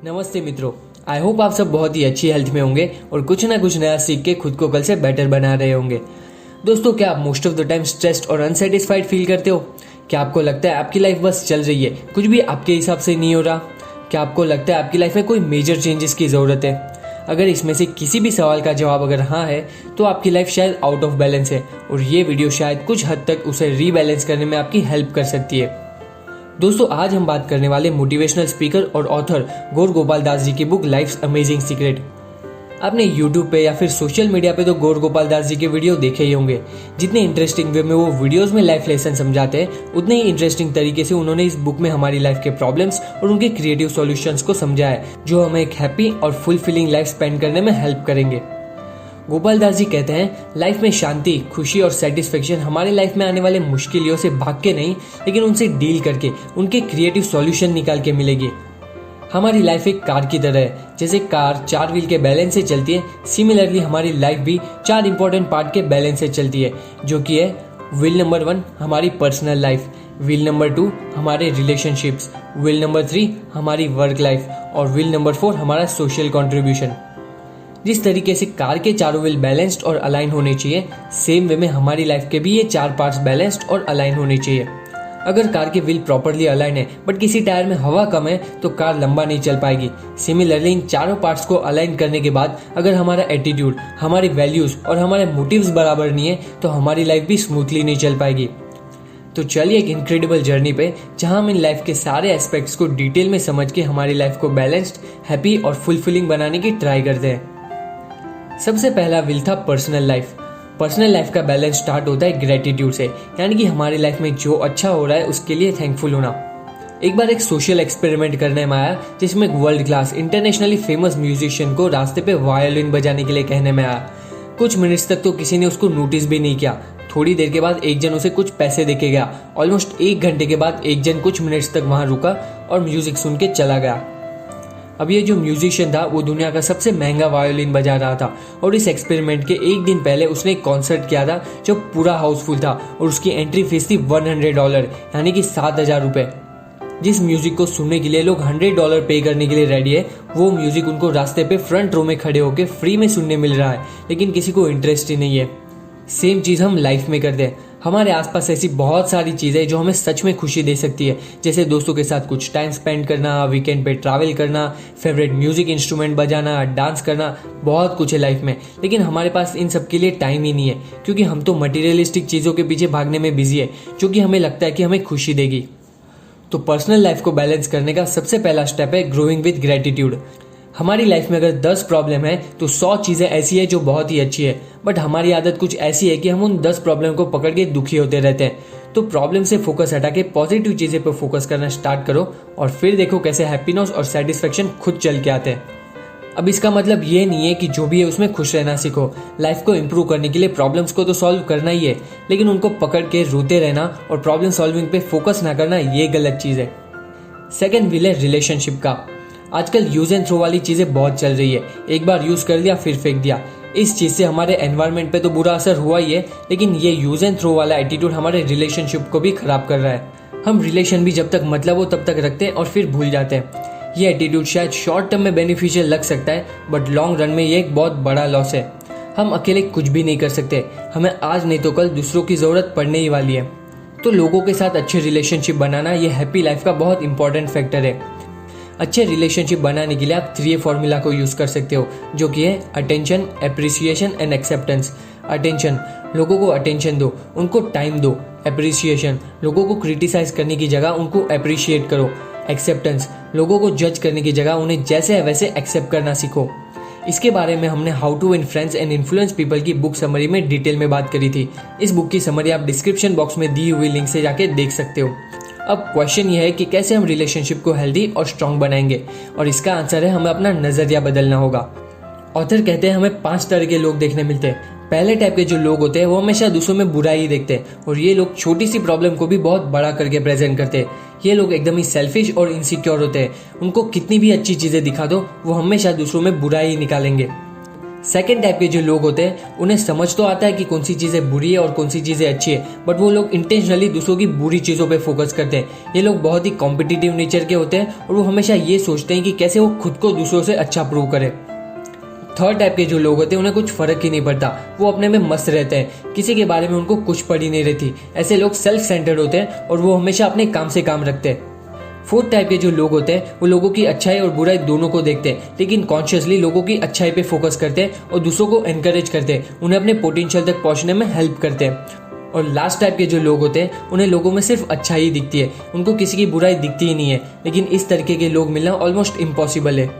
नमस्ते मित्रों, I hope आप सब बहुत ही अच्छी हेल्थ में होंगे और कुछ ना कुछ नया सीख के खुद को कल से बेटर बना रहे होंगे। दोस्तों, क्या आप most of the time stressed और अनसेटिस्फाइड फील करते हो? क्या आपको लगता है आपकी लाइफ बस चल रही है, कुछ भी आपके हिसाब से नहीं हो रहा? क्या आपको लगता है आपकी लाइफ में कोई मेजर चेंजेस की ज़रूरत है? अगर इसमें से किसी भी सवाल का जवाब अगर हाँ है तो आपकी लाइफ शायद आउट ऑफ बैलेंस है और ये वीडियो शायद कुछ हद तक उसे रीबैलेंस करने में आपकी हेल्प कर सकती है। दोस्तों, आज हम बात करने वाले मोटिवेशनल स्पीकर और ऑथर गौर गोपाल दास जी की बुक लाइफ्स अमेजिंग सीक्रेट। आपने यूट्यूब पे या फिर सोशल मीडिया पे तो गौर गोपाल दास जी के वीडियो देखे ही होंगे। जितने इंटरेस्टिंग वे में वो वीडियोस में लाइफ लेसन समझाते हैं, उतने ही इंटरेस्टिंग तरीके से उन्होंने इस बुक में हमारी लाइफ के प्रॉब्लम्स और उनके क्रिएटिव सॉल्यूशंस को समझाया है, जो हमें एक हैप्पी और फुलफिलिंग लाइफ स्पेंड करने में हेल्प करेंगे। गोपाल दास जी कहते हैं, लाइफ में शांति, खुशी और सेटिस्फेक्शन हमारे लाइफ में आने वाले मुश्किलों से भाग के नहीं, लेकिन उनसे डील करके उनके क्रिएटिव सॉल्यूशन निकाल के मिलेगी। हमारी लाइफ एक कार की तरह है। जैसे कार 4 व्हील के बैलेंस से चलती है, सिमिलरली हमारी लाइफ भी 4 इंपॉर्टेंट पार्ट के बैलेंस से चलती है, जो कि है व्हील नंबर 1 हमारी पर्सनल लाइफ, व्हील नंबर 2 हमारे रिलेशनशिप्स, व्हील नंबर 3 हमारी वर्क लाइफ और व्हील नंबर 4 हमारा सोशल कॉन्ट्रीब्यूशन। जिस तरीके से कार के चारों व्हील बैलेंस्ड और अलाइन होने चाहिए, सेम वे में हमारी लाइफ के भी ये 4 पार्ट्स बैलेंस्ड और अलाइन होने चाहिए। अगर कार के व्हील प्रॉपरली अलाइन है बट किसी टायर में हवा कम है तो कार लंबा नहीं चल पाएगी। सिमिलरली इन चारों पार्ट्स को अलाइन करने के बाद अगर हमारा एटीट्यूड, हमारी वैल्यूज और हमारे मोटिव्स बराबर नहीं है तो हमारी लाइफ भी स्मूथली नहीं चल पाएगी। तो चलिए एक इनक्रेडिबल जर्नी पे, जहां हम इन लाइफ के सारे एस्पेक्ट्स को डिटेल में समझ के हमारी लाइफ को बैलेंस्ड, हैप्पी और फुलफिलिंग बनाने की ट्राई करते हैं। सबसे पहला व्हील था पर्सनल लाइफ। पर्सनल लाइफ का बैलेंस स्टार्ट होता है ग्रेटिट्यूड से, यानी कि हमारी लाइफ में जो अच्छा हो रहा है उसके लिए थैंकफुल होना। एक बार एक सोशल एक्सपेरिमेंट करने में आया, जिसमें एक world class internationally famous musician को रास्ते पे वायोलिन बजाने के लिए कहने में आया। कुछ मिनट्स तक तो किसी ने उसको नोटिस भी नहीं किया। थोड़ी देर के बाद एक जन उसे कुछ पैसे देके गया। ऑलमोस्ट 1 घंटे के बाद एक जन कुछ मिनट्स तक वहां रुका और म्यूजिक सुन के चला गया। अब ये जो म्यूजिशियन था वो दुनिया का सबसे महंगा वायोलिन बजा रहा था और इस एक्सपेरिमेंट के 1 दिन पहले उसने एक कॉन्सर्ट किया था जो पूरा हाउसफुल था और उसकी एंट्री फीस थी $100, यानी कि 7,000 रुपए। जिस म्यूजिक को सुनने के लिए लोग $100 पे करने के लिए रेडी है, वो म्यूजिक उनको रास्ते पे फ्रंट रो में खड़े होकर फ्री में सुनने मिल रहा है, लेकिन किसी को इंटरेस्ट ही नहीं है। सेम चीज हम लाइफ में करते हैं। हमारे आसपास ऐसी बहुत सारी चीजें जो हमें सच में खुशी दे सकती है, जैसे दोस्तों के साथ कुछ टाइम स्पेंड करना, वीकेंड पे ट्रैवल करना, फेवरेट म्यूजिक इंस्ट्रूमेंट बजाना, डांस करना, बहुत कुछ है लाइफ में। लेकिन हमारे पास इन सब के लिए टाइम ही नहीं है, क्योंकि हम तो मटेरियलिस्टिक चीजों के पीछे भागने में बिजी है, जो कि हमें लगता है कि हमें खुशी देगी। तो पर्सनल लाइफ को बैलेंस करने का सबसे पहला स्टेप है ग्रोइंग विद ग्रेटिट्यूड। हमारी लाइफ में अगर 10 प्रॉब्लम है तो 100 चीजें ऐसी है जो बहुत ही अच्छी है, बट हमारी आदत कुछ ऐसी है कि हम उन 10 प्रॉब्लम को पकड़ के दुखी होते रहते हैं। तो प्रॉब्लम से फोकस हटा के पॉजिटिव चीजें पे फोकस करना स्टार्ट करो और फिर देखो कैसे हैप्पीनेस और सेटिस्फेक्शन खुद चल के आते हैं। अब इसका मतलब ये नहीं है कि जो भी है उसमें खुश रहना सीखो। लाइफ को इम्प्रूव करने के लिए प्रॉब्लम्स को तो सॉल्व करना ही है, लेकिन उनको पकड़ के रोते रहना और प्रॉब्लम सॉल्विंग पे फोकस ना करना, ये गलत चीज है। सेकेंड व्हील है रिलेशनशिप का। आजकल यूज एंड थ्रो वाली चीजें बहुत चल रही है। एक बार यूज कर लिया फिर फेंक दिया। इस चीज से हमारे एनवायरनमेंट पे तो बुरा असर हुआ ही है, लेकिन ये यूज एंड थ्रो वाला एटीट्यूड हमारे रिलेशनशिप को भी खराब कर रहा है। हम रिलेशन भी जब तक मतलब हो तब तक रखते हैं और फिर भूल जाते हैं। ये एटीट्यूड शायद शॉर्ट टर्म में बेनिफिशियल लग सकता है, बट लॉन्ग रन में ये एक बहुत बड़ा लॉस है। हम अकेले कुछ भी नहीं कर सकते। हमें आज नहीं तो कल दूसरों की जरूरत पड़ने ही वाली है। तो लोगों के साथ अच्छे रिलेशनशिप बनाना ये हैप्पी लाइफ का बहुत इंपॉर्टेंट फैक्टर है। अच्छे रिलेशनशिप बनाने के लिए आप 3A फॉर्मूला को यूज कर सकते हो, जो कि है attention, appreciation and acceptance. Attention, लोगों को अटेंशन दो, उनको टाइम दो। एप्रिसिएशन, लोगों को क्रिटिसाइज करने की जगह उनको अप्रिशिएट करो। एक्सेप्टेंस, लोगों को जज करने की जगह उन्हें जैसे है वैसे एक्सेप्ट करना सीखो। इसके बारे में हमने how to win friends and influence people की बुक समरी में डिटेल में बात करी थी। इस बुक की समरी आप डिस्क्रिप्शन बॉक्स में दी हुई लिंक से जाके देख सकते हो। अब क्वेश्चन ये है कि कैसे हम रिलेशनशिप को हेल्दी और स्ट्रांग बनाएंगे, और इसका आंसर है हमें अपना नजरिया बदलना होगा। ऑथर कहते हैं हमें 5 तरह के लोग देखने मिलते हैं। पहले टाइप के जो लोग होते हैं वो हमेशा दूसरों में बुराई ही देखते हैं, और ये लोग छोटी सी प्रॉब्लम को भी बहुत बड़ा करके प्रेजेंट करते हैं। ये लोग एकदम ही सेल्फिश और इनसिक्योर होते हैं। उनको कितनी भी अच्छी चीजें दिखा दो, वो हमेशा दूसरों में बुराई ही निकालेंगे। सेकेंड टाइप के जो लोग होते हैं उन्हें समझ तो आता है कि कौन सी चीज़ें बुरी है और कौन सी चीज़ें अच्छी है, बट वो लोग इंटेंशनली दूसरों की बुरी चीज़ों पे फोकस करते हैं। ये लोग बहुत ही कॉम्पिटिटिव नेचर के होते हैं और वो हमेशा ये सोचते हैं कि कैसे वो खुद को दूसरों से अच्छा प्रूव करे। थर्ड टाइप के जो लोग होते हैं उन्हें कुछ फर्क ही नहीं पड़ता, वो अपने में मस्त रहते हैं, किसी के बारे में उनको कुछ पड़ी नहीं रहती। ऐसे लोग सेल्फ सेंटर्ड होते हैं और वो हमेशा अपने काम से काम रखते हैं। फोर्थ टाइप के जो लोग होते हैं वो लोगों की अच्छाई और बुराई दोनों को देखते हैं, लेकिन कॉन्शियसली लोगों की अच्छाई पे फोकस करते हैं और दूसरों को एनकरेज करते हैं, उन्हें अपने पोटेंशियल तक पहुंचने में हेल्प करते हैं। और लास्ट टाइप के जो लोग होते हैं उन्हें लोगों में सिर्फ अच्छाई दिखती है, उनको किसी की बुराई दिखती ही नहीं है, लेकिन इस तरीके के लोग मिलना ऑलमोस्ट इम्पॉसिबल है।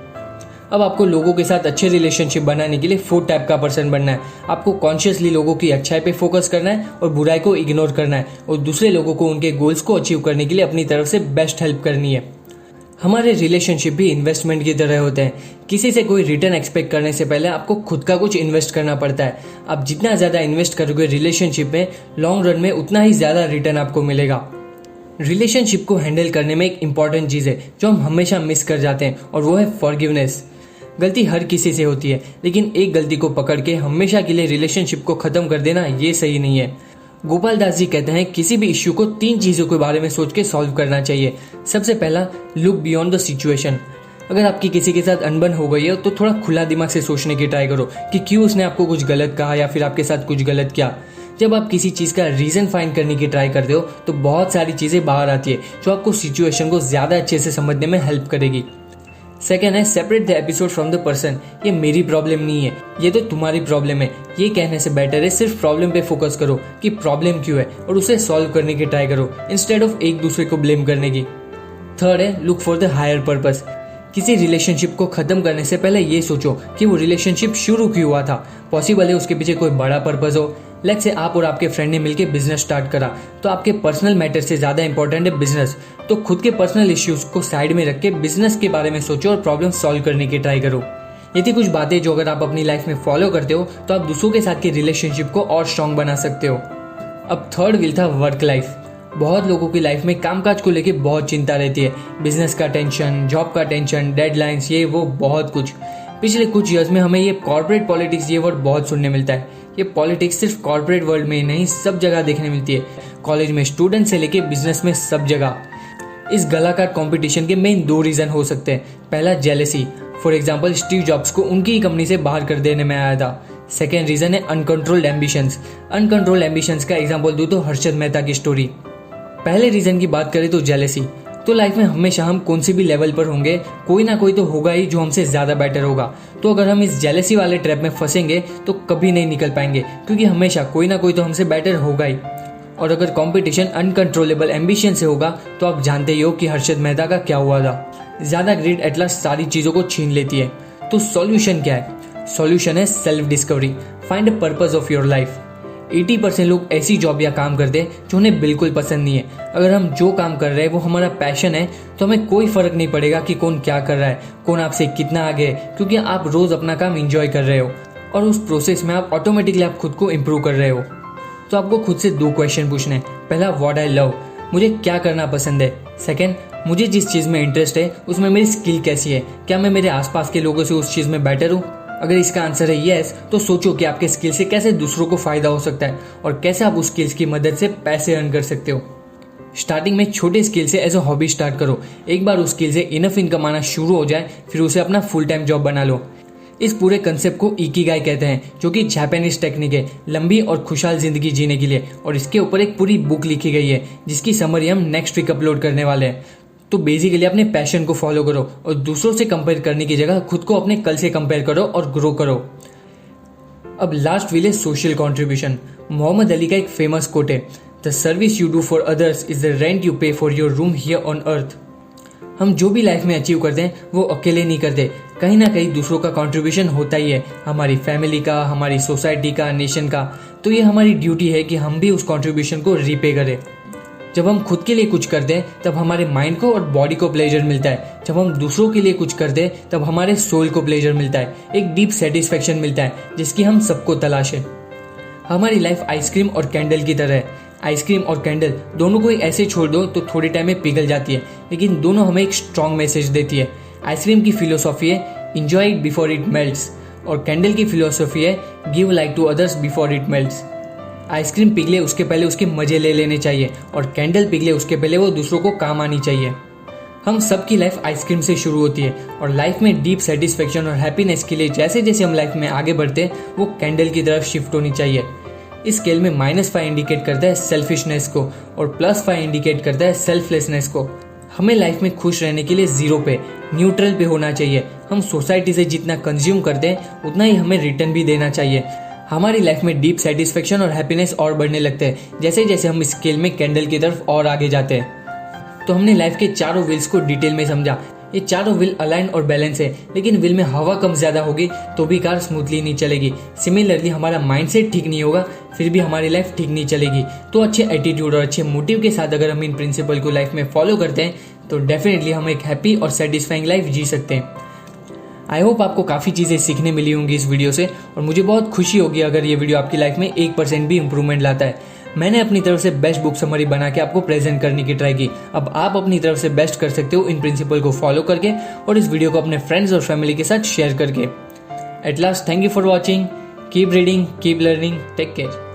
अब आपको लोगों के साथ अच्छे रिलेशनशिप बनाने के लिए फोर्थ टाइप का पर्सन बनना है। आपको कॉन्शियसली लोगों की अच्छाई पे फोकस करना है और बुराई को इग्नोर करना है और दूसरे लोगों को उनके गोल्स को अचीव करने के लिए अपनी तरफ से बेस्ट हेल्प करनी है। हमारे रिलेशनशिप भी इन्वेस्टमेंट की तरह होते हैं। किसी से कोई रिटर्न एक्सपेक्ट करने से पहले आपको खुद का कुछ इन्वेस्ट करना पड़ता है। आप जितना ज़्यादा इन्वेस्ट करोगे रिलेशनशिप में, लॉन्ग रन में उतना ही ज़्यादा रिटर्न आपको मिलेगा। रिलेशनशिप को हैंडल करने में एक इम्पॉर्टेंट चीज़ है जो हम हमेशा मिस कर जाते हैं और वो है फॉरगिवनेस। गलती हर किसी से होती है, लेकिन एक गलती को पकड़ के हमेशा के लिए रिलेशनशिप को ख़त्म कर देना ये सही नहीं है। गोपाल दास जी कहते हैं किसी भी इश्यू को 3 चीज़ों के बारे में सोच के सॉल्व करना चाहिए। सबसे पहला, लुक बियॉन्ड द सिचुएशन। अगर आपकी किसी के साथ अनबन हो गई है तो थोड़ा खुला दिमाग से सोचने की ट्राई करो कि क्यों उसने आपको कुछ गलत कहा या फिर आपके साथ कुछ गलत किया। जब आप किसी चीज़ का रीज़न फाइंड करने की ट्राई करते हो तो बहुत सारी चीज़ें बाहर आती है जो आपको सिचुएशन को ज़्यादा अच्छे से समझने में हेल्प करेगी। सेकेंड है, separate the episode from the person. ये मेरी प्रॉब्लम नहीं है, ये तो तुम्हारी प्रॉब्लम है। ये कहने से बेटर है सिर्फ प्रॉब्लम पे फोकस करो कि प्रॉब्लम क्यों है और उसे सॉल्व करने की ट्राई करो इंस्टेड ऑफ एक दूसरे को ब्लेम करने की। थर्ड है, look for the higher purpose. किसी रिलेशनशिप को खत्म करने से पहले ये सोचो कि वो रिलेशनशिप शुरू क्यों हुआ था। पॉसिबल है उसके पीछे कोई बड़ा पर्पस हो। लेट्स से आप और आपके फ्रेंड ने मिलकर बिजनेस स्टार्ट करा, तो आपके पर्सनल मैटर से ज़्यादा इंपॉर्टेंट है बिजनेस। तो खुद के पर्सनल इश्यूज को साइड में रख के बिजनेस के बारे में सोचो और प्रॉब्लम सॉल्व करने की ट्राई करो। ये थी कुछ बातें जो अगर आप अपनी लाइफ में फॉलो करते हो तो आप दूसरों के साथ के रिलेशनशिप को और स्ट्रॉन्ग बना सकते हो। अब थर्ड विल था वर्क लाइफ। बहुत लोगों की लाइफ में कामकाज को लेके बहुत चिंता रहती है, बिजनेस का टेंशन, जॉब का टेंशन, डेडलाइंस, ये वो बहुत कुछ। पिछले कुछ ईयर्स में हमें ये कॉर्पोरेट पॉलिटिक्स ये वर्ड बहुत सुनने मिलता है। ये पॉलिटिक्स सिर्फ कॉर्पोरेट वर्ल्ड में ही नहीं, सब जगह देखने मिलती है। कॉलेज में स्टूडेंट से लेके बिजनेस में सब जगह। इस गलाकाट कंपटीशन के मेन 2 रीजन हो सकते हैं। पहला, jealousy. For example, Steve jobs को उनकी ही कंपनी से बाहर कर देने में आया था। सेकेंड रीजन है अनकंट्रोल्ड एम्बिशंस। अनकंट्रोल्ड एम्बिशंस का एग्जाम्पल दूं तो हर्षद मेहता की स्टोरी। पहले रीजन की बात करें तो जेलेसी। तो लाइफ में हमेशा हम कौन से भी लेवल पर होंगे, कोई ना कोई तो होगा ही जो हमसे ज़्यादा बेटर होगा। तो अगर हम इस जेलेसी वाले ट्रैप में फंसेंगे तो कभी नहीं निकल पाएंगे, क्योंकि हमेशा कोई ना कोई तो हमसे बेटर होगा ही। और अगर कंपटीशन अनकंट्रोलेबल एम्बिशन से होगा तो आप जानते ही हो कि हर्षद मेहता का क्या हुआ था। ज़्यादा ग्रीड एट लास्ट सारी चीज़ों को छीन लेती है। तो सॉल्यूशन क्या है? सॉल्यूशन है self discovery. Find a purpose of your life. 80% लोग ऐसी जॉब या काम करते हैं जो उन्हें बिल्कुल पसंद नहीं है। अगर हम जो काम कर रहे हैं वो हमारा पैशन है तो हमें कोई फर्क नहीं पड़ेगा कि कौन क्या कर रहा है, कौन आपसे कितना आगे है, क्योंकि आप रोज अपना काम एंजॉय कर रहे हो और उस प्रोसेस में आप ऑटोमेटिकली आप खुद को इम्प्रूव कर रहे हो। तो आपको खुद से 2 क्वेश्चन पूछने हैं। पहला, व्हाट आई लव, मुझे क्या करना पसंद है। सेकेंड, मुझे जिस चीज़ में इंटरेस्ट है उसमें मेरी स्किल कैसी है, क्या मैं मेरे आसपास के लोगों से उस चीज़ में बेटर हूँ। अगर इसका आंसर है यस, तो सोचो कि आपके स्किल से कैसे दूसरों को फायदा हो सकता है और कैसे आप उस स्किल्स की मदद से पैसे अर्न कर सकते हो। स्टार्टिंग में छोटे स्किल से एज अ हॉबी स्टार्ट करो। एक बार उस स्किल से इनफ इनकम आना शुरू हो जाए फिर उसे अपना फुल टाइम जॉब बना लो। इस पूरे कंसेप्ट को इकिगाई कहते हैं, जो कि जापानीज टेक्निक है लंबी और खुशहाल जिंदगी जीने के लिए। और इसके ऊपर एक पूरी बुक लिखी गई है जिसकी समरी हम नेक्स्ट वीक अपलोड करने वाले हैं। तो बेसिकली अपने पैशन को फॉलो करो और दूसरों से कंपेयर करने की जगह खुद को अपने कल से कंपेयर करो और ग्रो करो। अब लास्ट विल है सोशल कंट्रीब्यूशन। मोहम्मद अली का एक फेमस कोट है, the service you do for others is the rent you pay for your room here on earth. हम जो भी लाइफ में अचीव करते हैं वो अकेले नहीं करते, कहीं ना कहीं दूसरों का कंट्रीब्यूशन होता ही है, हमारी फैमिली का, हमारी सोसाइटी का, नेशन का। तो ये हमारी ड्यूटी है कि हम भी उस कंट्रीब्यूशन को रीपे करें। जब हम खुद के लिए कुछ करते हैं तब हमारे माइंड को और बॉडी को प्लेजर मिलता है। जब हम दूसरों के लिए कुछ करते हैं तब हमारे सोल को प्लेजर मिलता है, एक डीप सेटिस्फेक्शन मिलता है जिसकी हम सबको तलाश है। हमारी लाइफ आइसक्रीम और कैंडल की तरह है। आइसक्रीम और कैंडल दोनों को ऐसे छोड़ दो तो थोड़े टाइम में पिघल जाती है, लेकिन दोनों हमें एक स्ट्रॉन्ग मैसेज देती है। आइसक्रीम की फिलोसॉफी है enjoy it before it melts, और कैंडल की फिलॉसफी है give light to others before it melts. Ice cream पिघले उसके पहले उसके मजे ले लेने चाहिए और कैंडल पिघले उसके पहले वो दूसरों को काम आनी चाहिए। हम सबकी लाइफ आइसक्रीम से शुरू होती है और लाइफ में डीप सेटिस्फेक्शन और हैप्पीनेस के लिए जैसे जैसे हम लाइफ में आगे बढ़ते हैं वो कैंडल की तरफ शिफ्ट होनी चाहिए। इस स्केल में -5 इंडिकेट करता है सेल्फिशनेस को और +5 इंडिकेट करता है सेल्फलेसनेस को। हमें लाइफ में खुश रहने के लिए 0 पे, न्यूट्रल पे होना चाहिए। हम सोसाइटी से जितना कंज्यूम करते हैं उतना ही हमें रिटर्न भी देना चाहिए। हमारी लाइफ में डीप सेटिस्फेक्शन और हैप्पीनेस और बढ़ने लगते हैं जैसे जैसे हम इस स्केल में कैंडल की तरफ और आगे जाते हैं। तो हमने लाइफ के चारों व्हील्स को डिटेल में समझा। ये चारों व्हील अलाइन और बैलेंस है, लेकिन व्हील में हवा कम ज्यादा होगी तो भी कार स्मूथली नहीं चलेगी। सिमिलरली हमारा माइंडसेट ठीक नहीं होगा फिर भी हमारी लाइफ ठीक नहीं चलेगी। तो अच्छे एटीट्यूड और अच्छे मोटिव के साथ अगर हम इन प्रिंसिपल को लाइफ में फॉलो करते हैं तो डेफिनेटली हम एक हैप्पी और सेटिस्फाइंग लाइफ जी सकते हैं। आई होप आपको काफ़ी चीज़ें सीखने मिली होंगी इस वीडियो से और मुझे बहुत खुशी होगी अगर ये वीडियो आपकी लाइफ में 1% भी इंप्रूवमेंट लाता है। मैंने अपनी तरफ से बेस्ट बुक समरी बना के आपको प्रेजेंट करने की ट्राई की। अब आप अपनी तरफ से बेस्ट कर सकते हो इन प्रिंसिपल को फॉलो करके और इस वीडियो को अपने फ्रेंड्स और फैमिली के साथ शेयर करके। At last, thank you for watching. Keep reading, keep learning, take care.